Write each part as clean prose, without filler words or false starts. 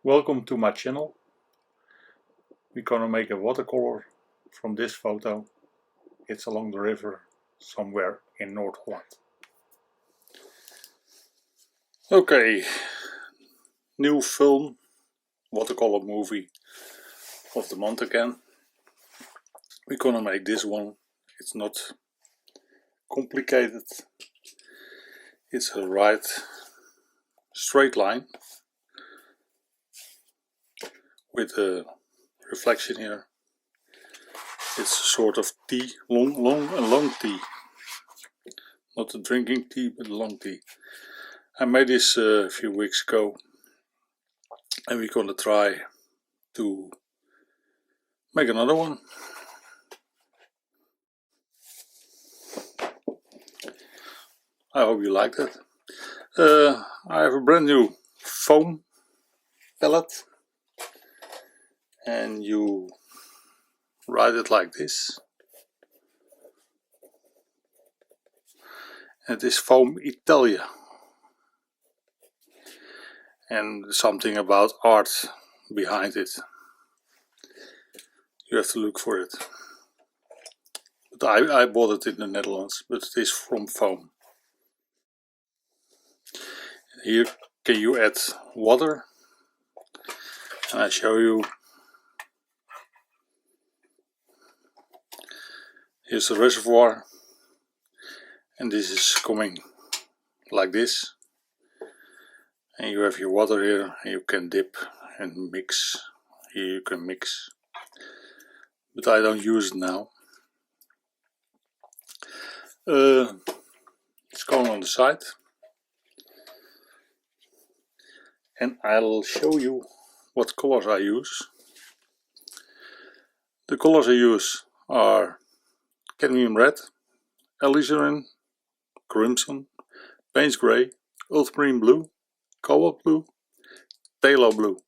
Welcome to my channel. We're gonna make a watercolor from this photo. It's along the river somewhere in North Holland. Okay, new film, watercolor movie of the month again. We're gonna make this one. It's not complicated. It's a right straight line with a reflection here. It's a sort of tea, long tea. Not a drinking tea, but a long tea. I made this a few weeks ago, and we're gonna try to make another one. I hope you liked it. I have a brand new Fome Palette, and you write it like this. And it is Fome Italia, and something about art behind it. You have to look for it. But I bought it in the Netherlands, but it is from Fome. Here can you add water, and I show you. Here's the reservoir, and this is coming like this, and you have your water here, and you can dip and mix. Here you can mix, but I don't use it now. It's going on the side, and I'll show you what colors I use. The colors I use are cadmium red, alizarin, crimson, Payne's grey, ultramarine blue, cobalt blue, phthalo blue.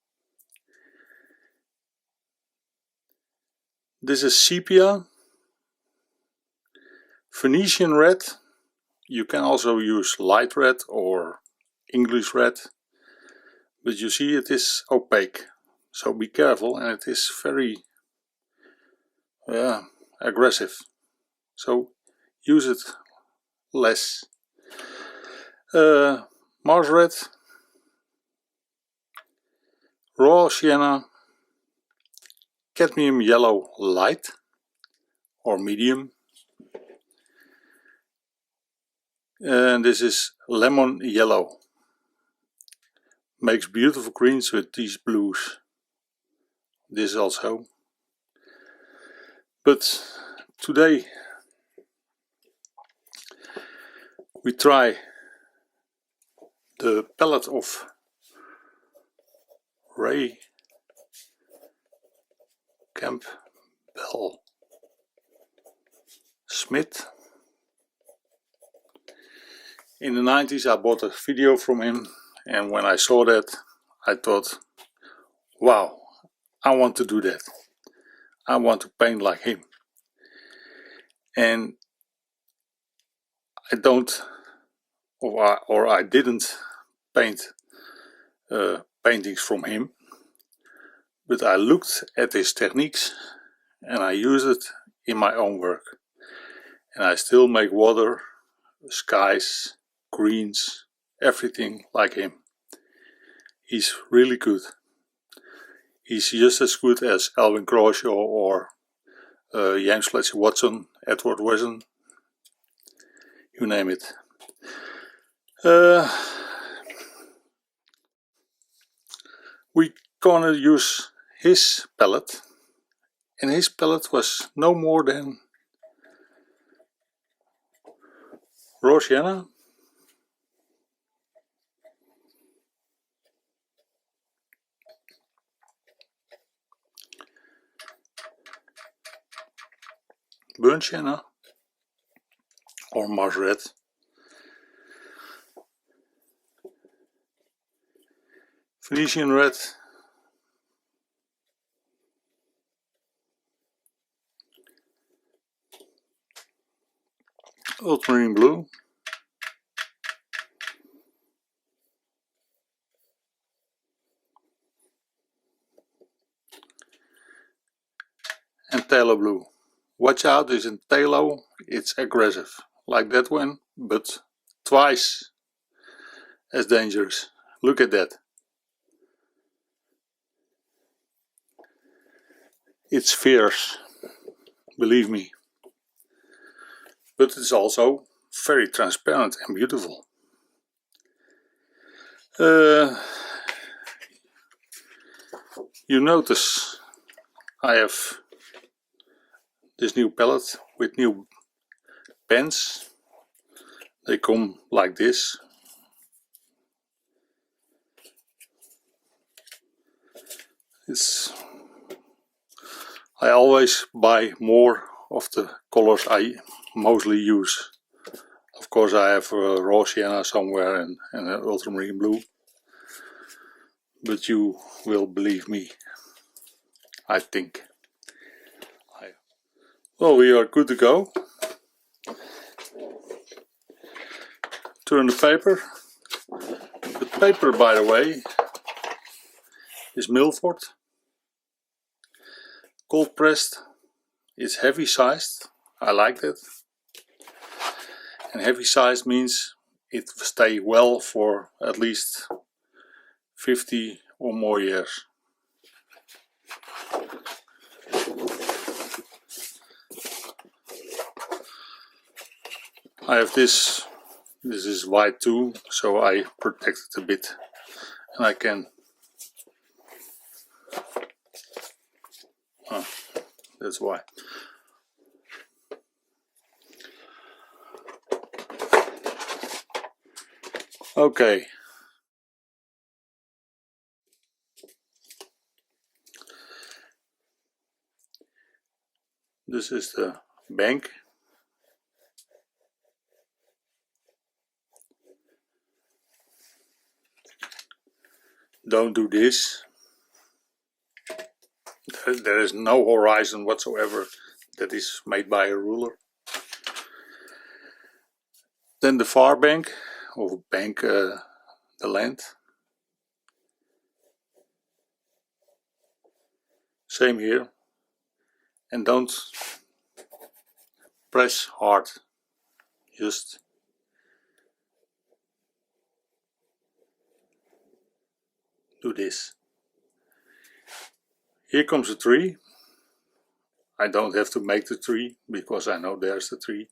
This is sepia, Venetian red. You can also use light red or English red, but you see it is opaque, so be careful, and it is very aggressive, so use it less. Mars red, raw sienna, cadmium yellow light or medium, and this is lemon yellow. Makes beautiful greens with these blues. This also. But today we try the palette of Ray Campbell Smith. In the 90s I bought a video from him, and when I saw that I thought, wow, I want to do that. I want to paint like him. And I don't, or I didn't paint paintings from him, but I looked at his techniques and I used it in my own work. And I still make water, skies, greens, everything like him. He's really good. He's just as good as Alvin Crawshaw or James Fletcher Watson, Edward Wesson, you name it. We're gonna use his palette, and his palette was no more than raw sienna, burnt sienna or Mars red, Venetian red, ultramarine blue, Phthalo Blue. Watch out, is in phthalo, it's aggressive, like that one, but twice as dangerous. Look at that. It's fierce, believe me. But it's also very transparent and beautiful. You notice I have this new palette with new pens. They come like this. I always buy more of the colors I mostly use. Of course I have a raw Sienna somewhere and an Ultramarine Blue. But you will believe me, I think. Well, we are good to go. Turn the paper. The paper, by the way, is Milford. Cold pressed. It's heavy sized. I like that. And heavy sized means it will stay well for at least 50 or more years. I have this is white too, so I protect it a bit, and I can that's why. Okay. This is the bank. Don't do this. There is no horizon whatsoever that is made by a ruler. Then the far bank, or bank the land. Same here. And don't press hard. Just do this. Here comes a tree. I don't have to make the tree because I know there's the tree.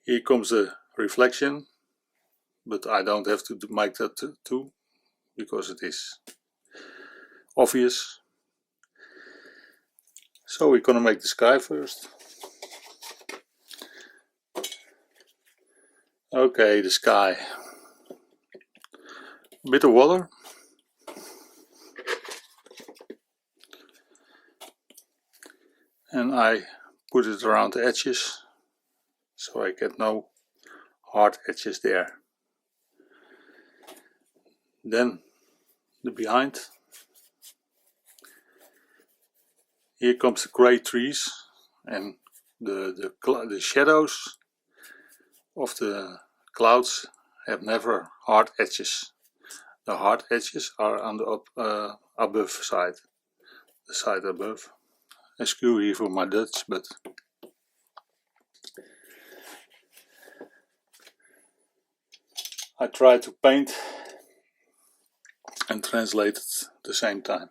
Here comes the reflection, but I don't have to make that too because it is obvious. So we're gonna make the sky first. Okay, the sky. A bit of water. And I put it around the edges so I get no hard edges there. Then the behind. Here comes the grey trees and the shadows of the clouds have never hard edges. The hard edges are on the above side, the side above. Excuse here for my Dutch, but I try to paint and translate at the same time.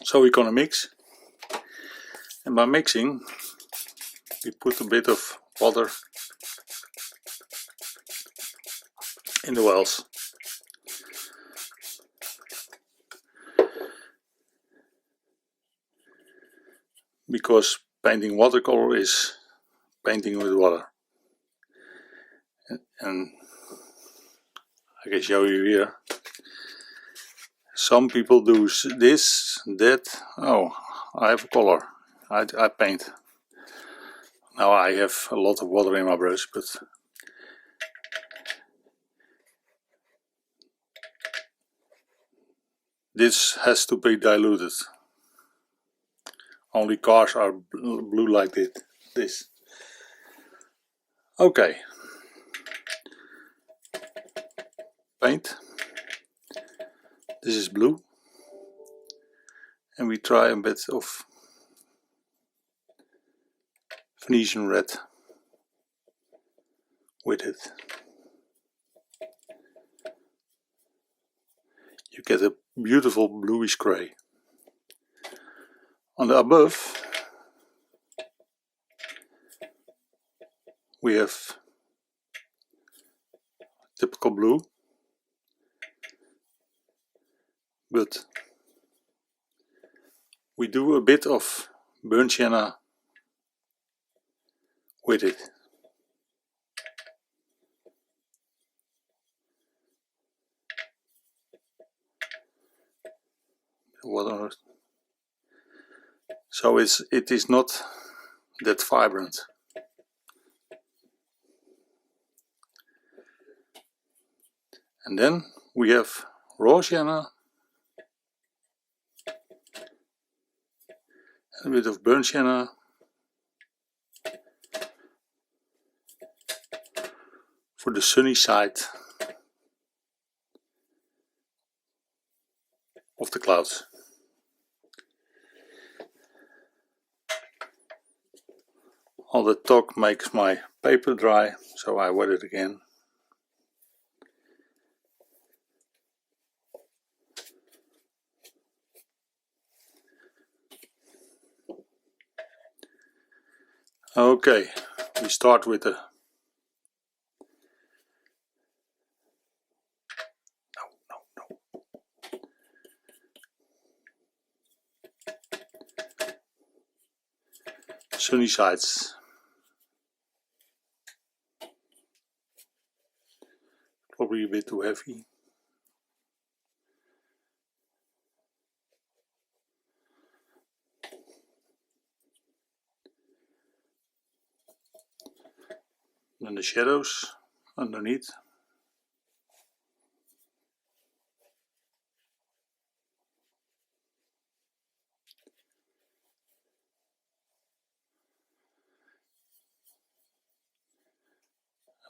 So we're gonna mix, and by mixing we put a bit of water in the wells. Because painting watercolor is painting with water. And I can show you here. Some people do this, that. Oh, I have a color. I paint. Now I have a lot of water in my brush, but this has to be diluted. Only cars are blue like this. Okay. Paint. This is blue, and we try a bit of Venetian red with it. You get a beautiful bluish grey. On the above we have typical blue, but we do a bit of burnt sienna with it. Water. So it is not that vibrant. And then we have raw sienna and a bit of burnt sienna for the sunny side of the clouds. All the talk makes my paper dry, so I wet it again. Okay, we start with the sunny sides. Probably a bit too heavy. And the shadows underneath.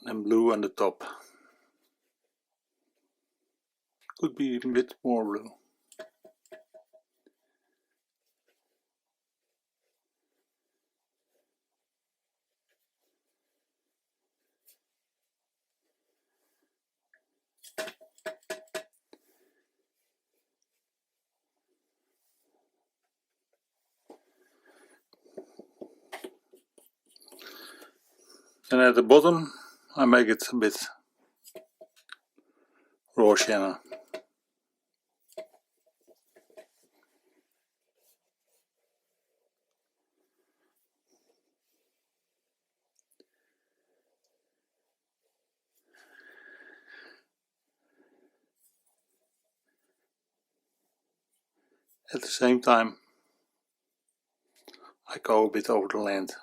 And then blue on the top. Could be a bit more blue. And at the bottom I make it a bit raw sienna. At the same time I go a bit over the land.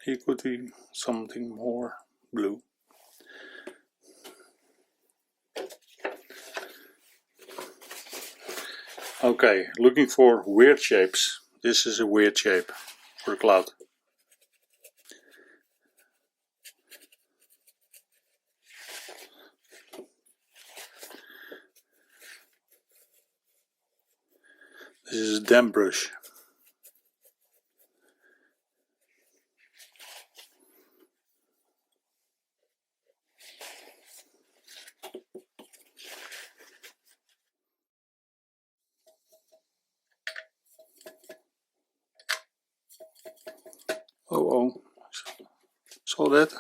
Here could be something more blue. Okay, looking for weird shapes. This is a weird shape for a cloud. This is a damp brush. Oh, saw that?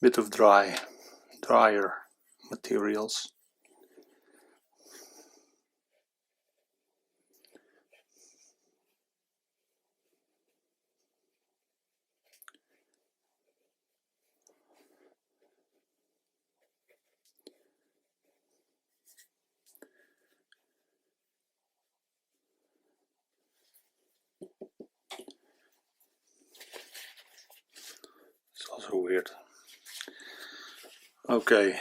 Bit of drier materials. so weird. Okay.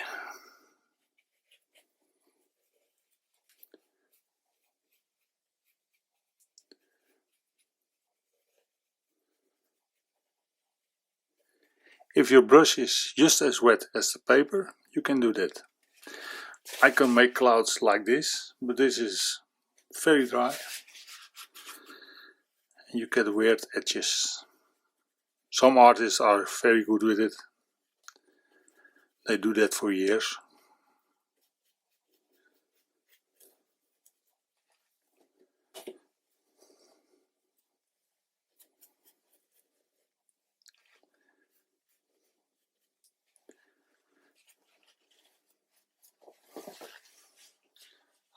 If your brush is just as wet as the paper, you can do that. I can make clouds like this, but this is very dry. You get weird edges. Some artists are very good with it. They do that for years.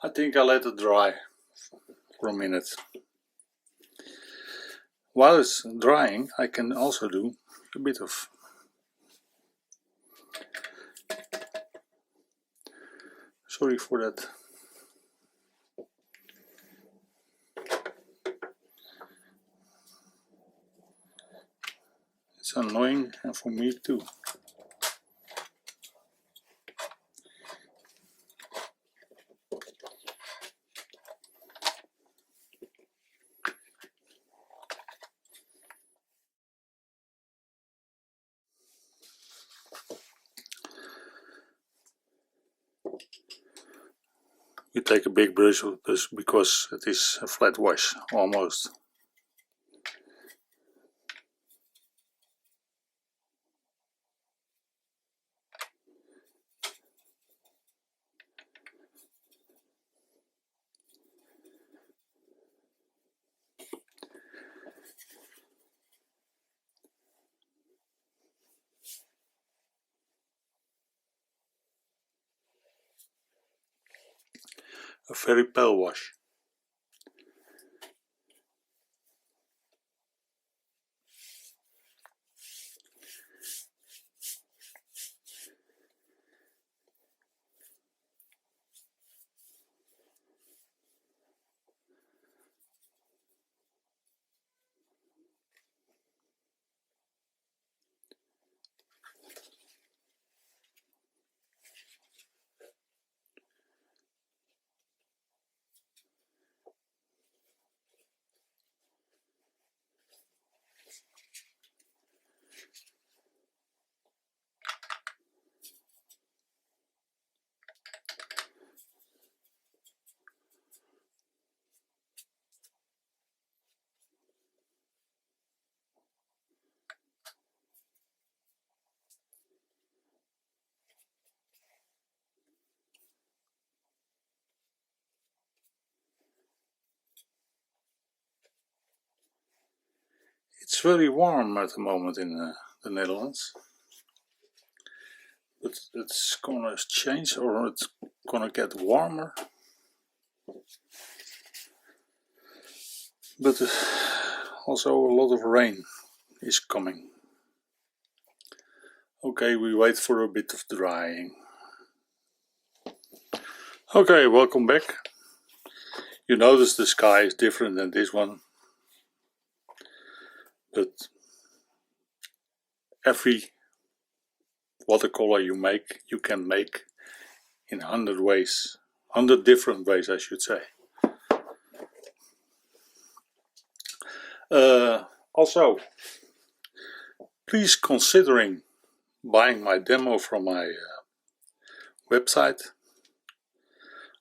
I think I let it dry for a minute. While it's drying, I can also do a bit of sorry for that. It's annoying, and for me too. We take a big brush because it is a flat wash, almost. A very pale wash. It's very warm at the moment in the Netherlands, but it's gonna change, or it's gonna get warmer. But also a lot of rain is coming. Okay, we wait for a bit of drying. Okay, welcome back. You notice the sky is different than this one, but every watercolor you can make in 100 ways, 100 different ways I should say. Also, please considering buying my demo from my website.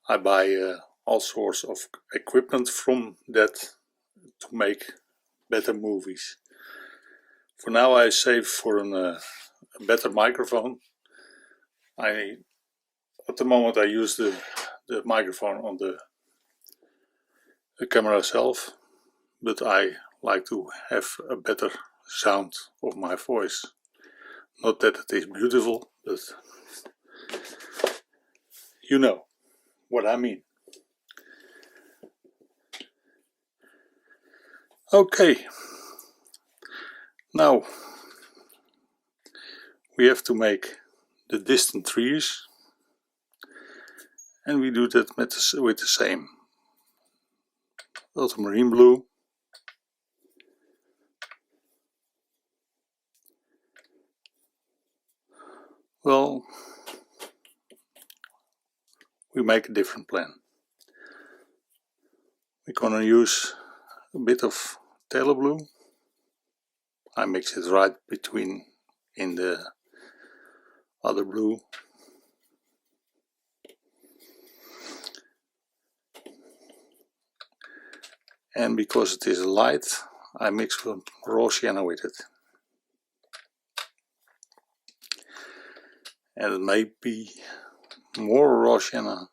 I buy all sorts of equipment from that to make better movies. For now I save for a better microphone. At the moment I use the microphone on the camera itself, but I like to have a better sound of my voice. Not that it is beautiful, but you know what I mean. Okay, now we have to make the distant trees, and we do that with the same Ultramarine Blue, Well, we make a different plan. We're gonna use a bit of Phthalo Blue. I mix it right between in the other blue. And because it is light, I mix some raw sienna with it. And it may be more raw sienna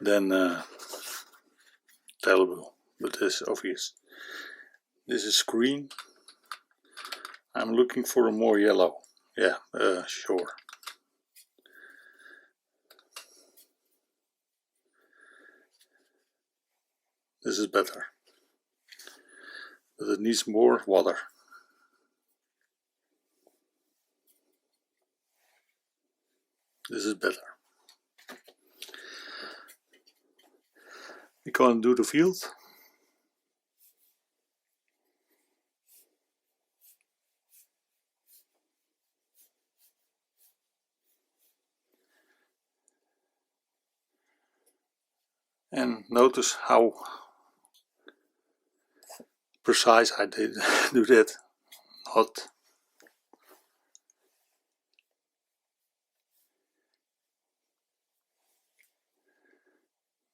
than Phthalo Blue, but it's obvious. This is green. I'm looking for a more yellow. Yeah, sure. This is better, but it needs more water. This is better. We can do the field. And notice how precise I did do that. Hot.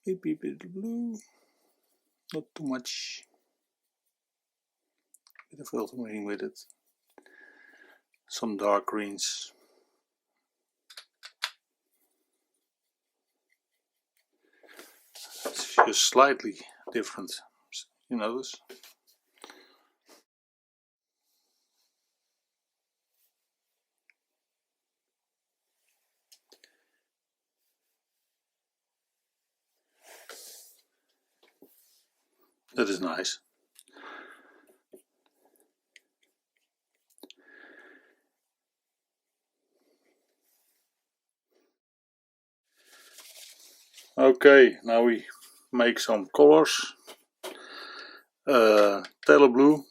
Maybe a bit of blue, not too much. Bit of ultramarine with it. Some dark greens. It's just slightly different. You notice? That is nice. Okay, now we make some colors. Phthalo Blue,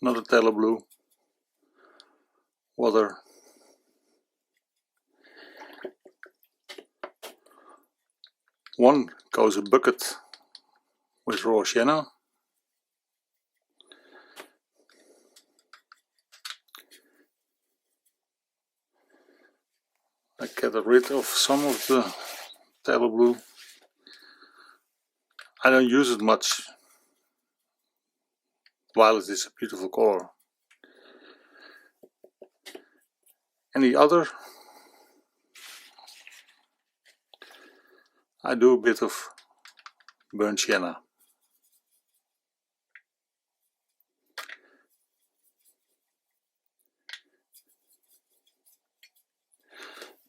another Phthalo Blue, water, one goes a bucket with raw sienna. I get rid of some of the Phthalo Blue. I don't use it much. Violet is a beautiful color. And the other, I do a bit of burnt sienna.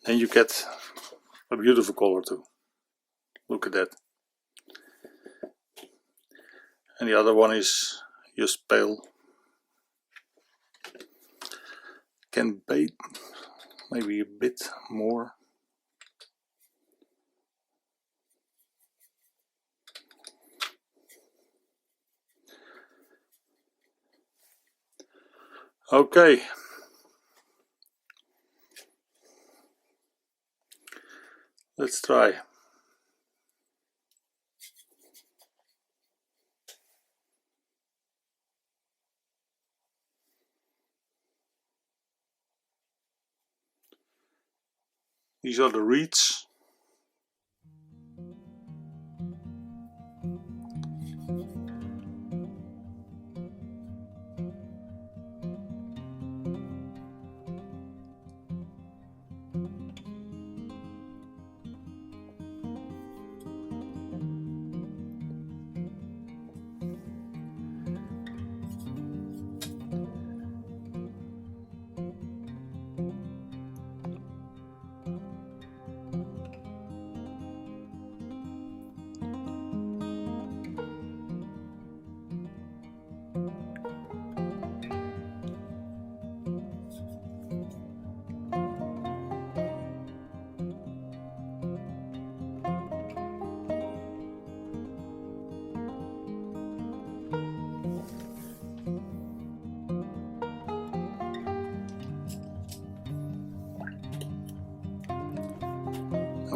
Then you get a beautiful color too. Look at that. And the other one is just pale. Can bait maybe a bit more. Okay. Let's try. These are the reeds.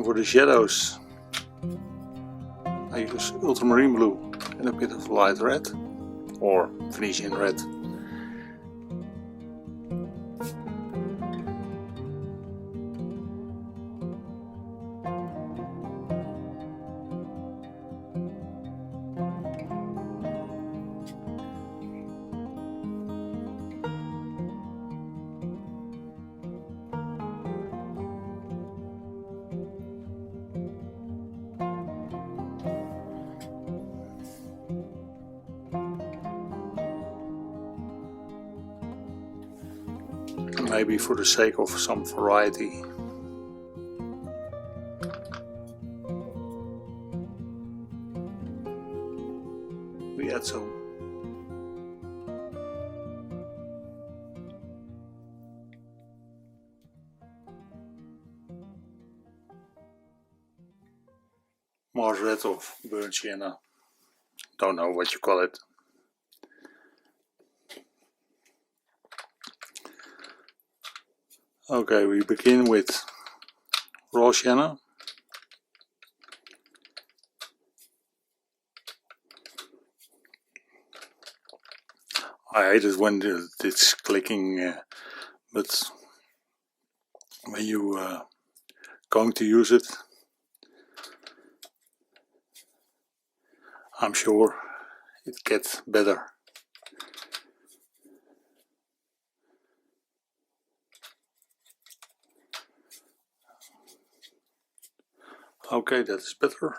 for the shadows, I use Ultramarine Blue and a bit of light red or Venetian red. Maybe for the sake of some variety. We add some Mars red of burnt sienna. Don't know what you call it. Okay, we begin with raw sienna. I hate it when it's clicking, but when you going to use it, I'm sure it gets better. Okay, that is better.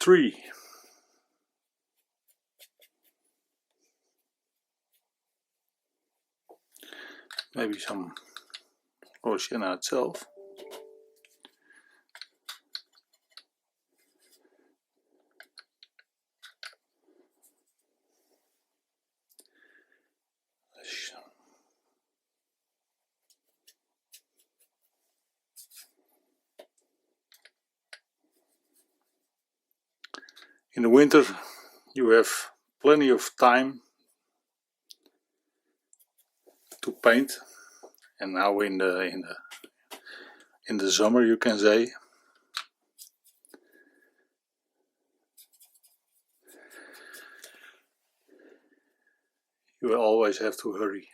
3. Maybe some raw sienna itself. In the winter you have plenty of time to paint, and now in the summer, you can say, you will always have to hurry.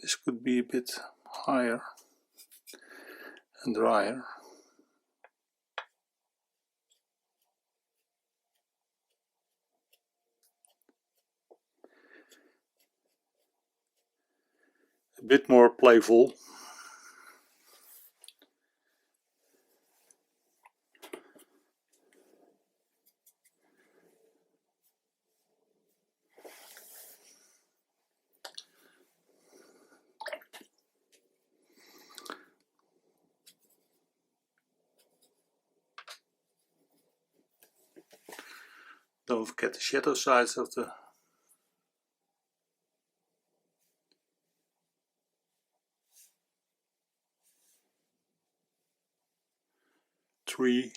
This could be a bit higher and drier. A bit more playful. Don't forget the shadow sides of the tree.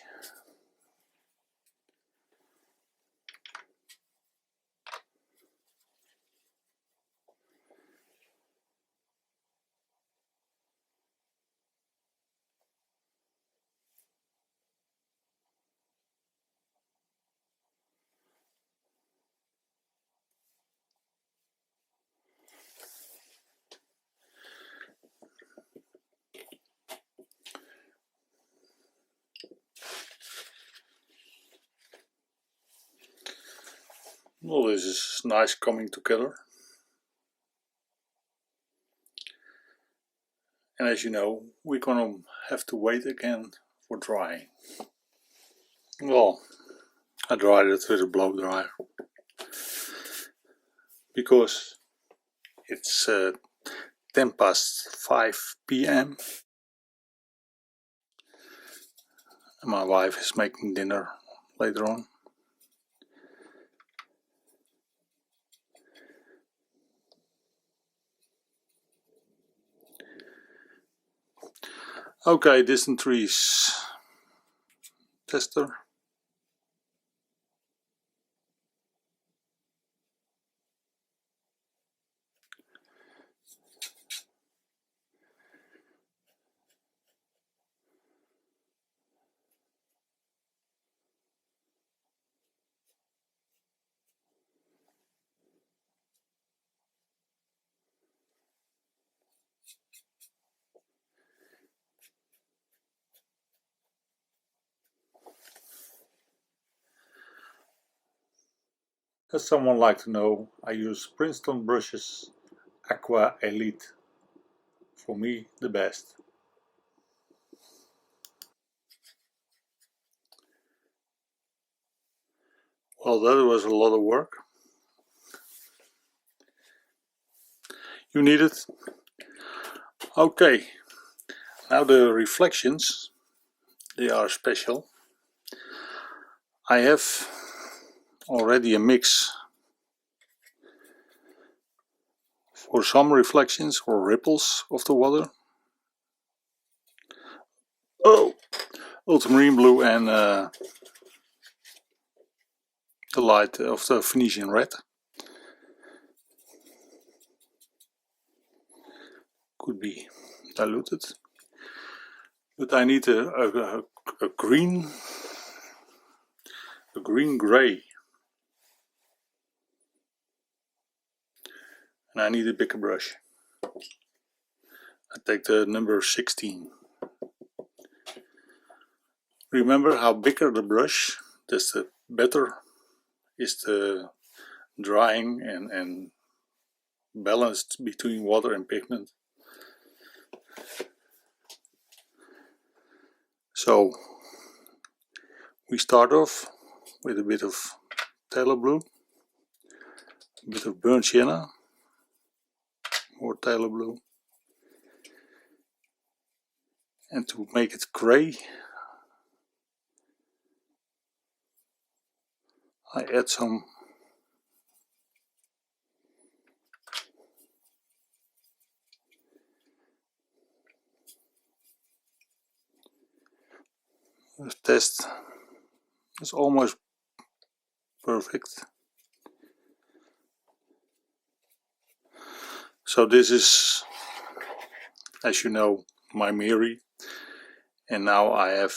Well, this is nice coming together. And as you know, we're gonna have to wait again for drying. Well, I dried it with a blow dryer because it's 10 past 5 p.m. And my wife is making dinner later on. Okay, distant trees tester. As someone like to know, I use Princeton brushes Aqua Elite. For me, the best. Well, that was a lot of work. You need it. Okay, now the reflections, they are special. I have already a mix for some reflections or ripples of the water. Oh, Ultramarine Blue and the light of the Venetian red. Could be diluted. But I need a green gray. And I need a bigger brush. I take the number 16. Remember, how bigger the brush, desto better is the drying and balanced between water and pigment. So we start off with a bit of Phthalo Blue, a bit of burnt sienna, more Phthalo Blue, and to make it grey I add some test. It's almost perfect. So this is, as you know, Maimeri, and now I have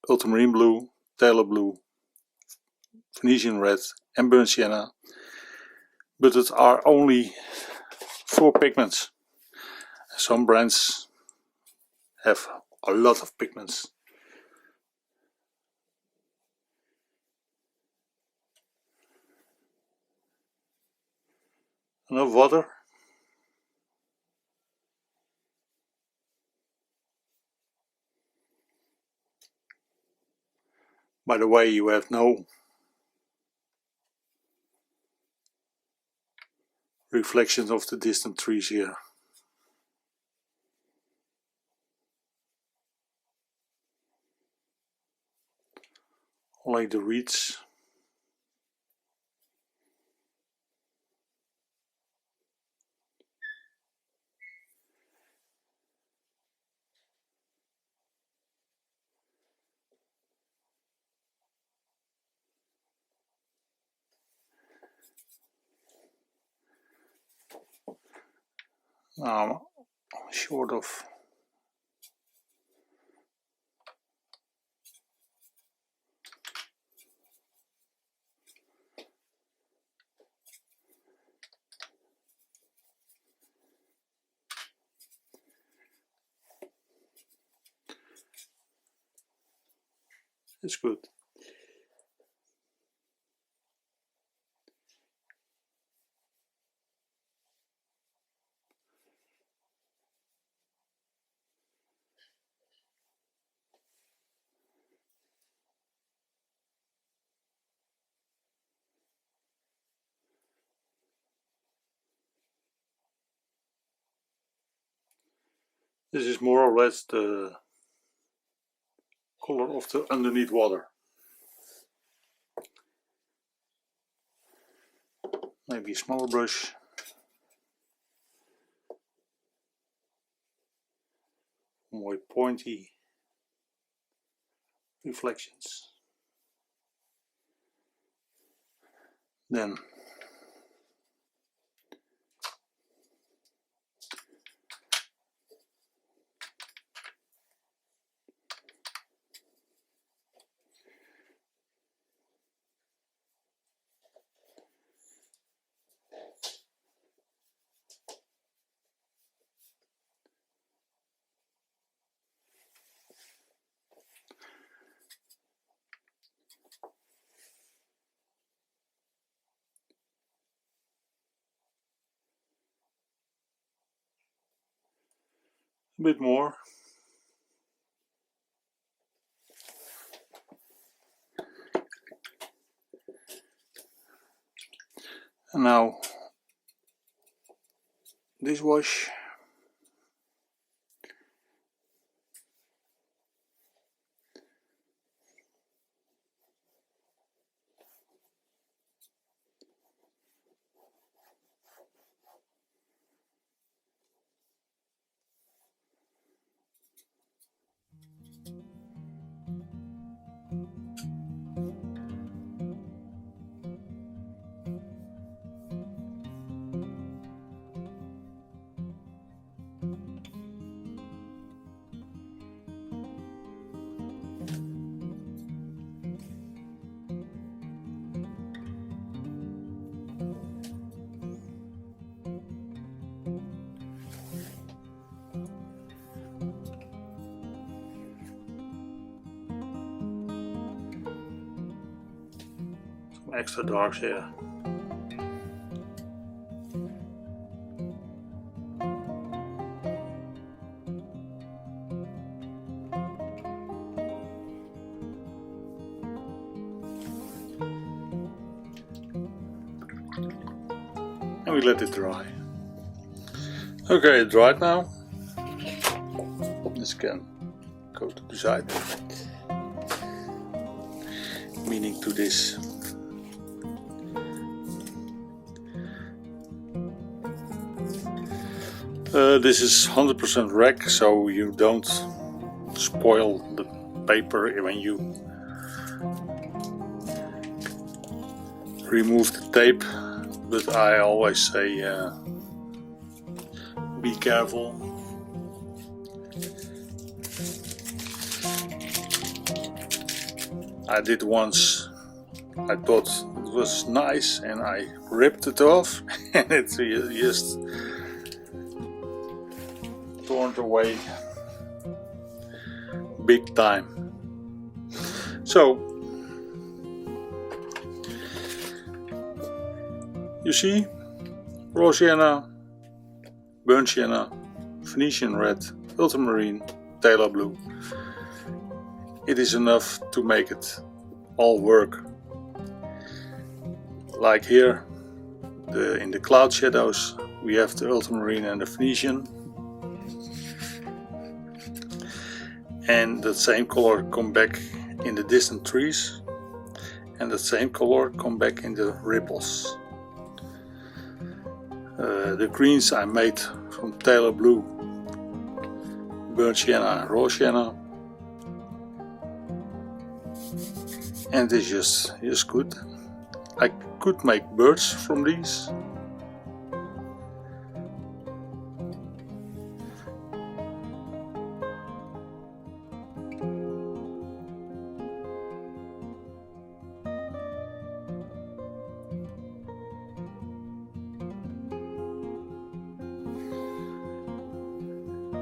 Ultramarine Blue, Phthalo Blue, Venetian red and burnt sienna, but it are only 4 pigments. Some brands have a lot of pigments. Enough water. By the way, you have no reflections of the distant trees here. Only the reeds. Now I'm short of it's good. This is more or less the color of the underneath water. Maybe a smaller brush. More pointy reflections. Then a bit more. And now this wash. Some extra darks here. And we let it dry. Okay, it dried now. This can go to the side. Meaning to this. This is 100% rag, so you don't spoil the paper when you remove the tape. But I always say be careful. I did once. I thought it was nice and I ripped it off and it just torn away big time. So you see, raw sienna, burnt sienna, Venetian red, ultramarine, phthalo blue. It is enough to make it all work. Like here, in the cloud shadows, we have the ultramarine and the Venetian. And the same color come back in the distant trees. And the same color come back in the ripples. The greens I made from phthalo blue, burnt sienna and raw sienna. And it's just good. I could make birds from these.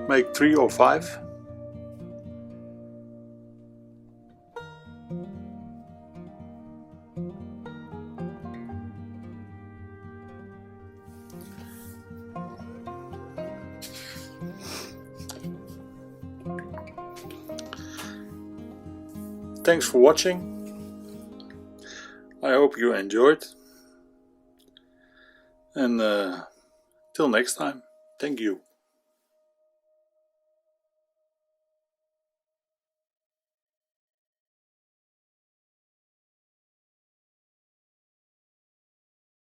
Make 3 or 5. Thanks for watching. I hope you enjoyed. And till next time, thank you.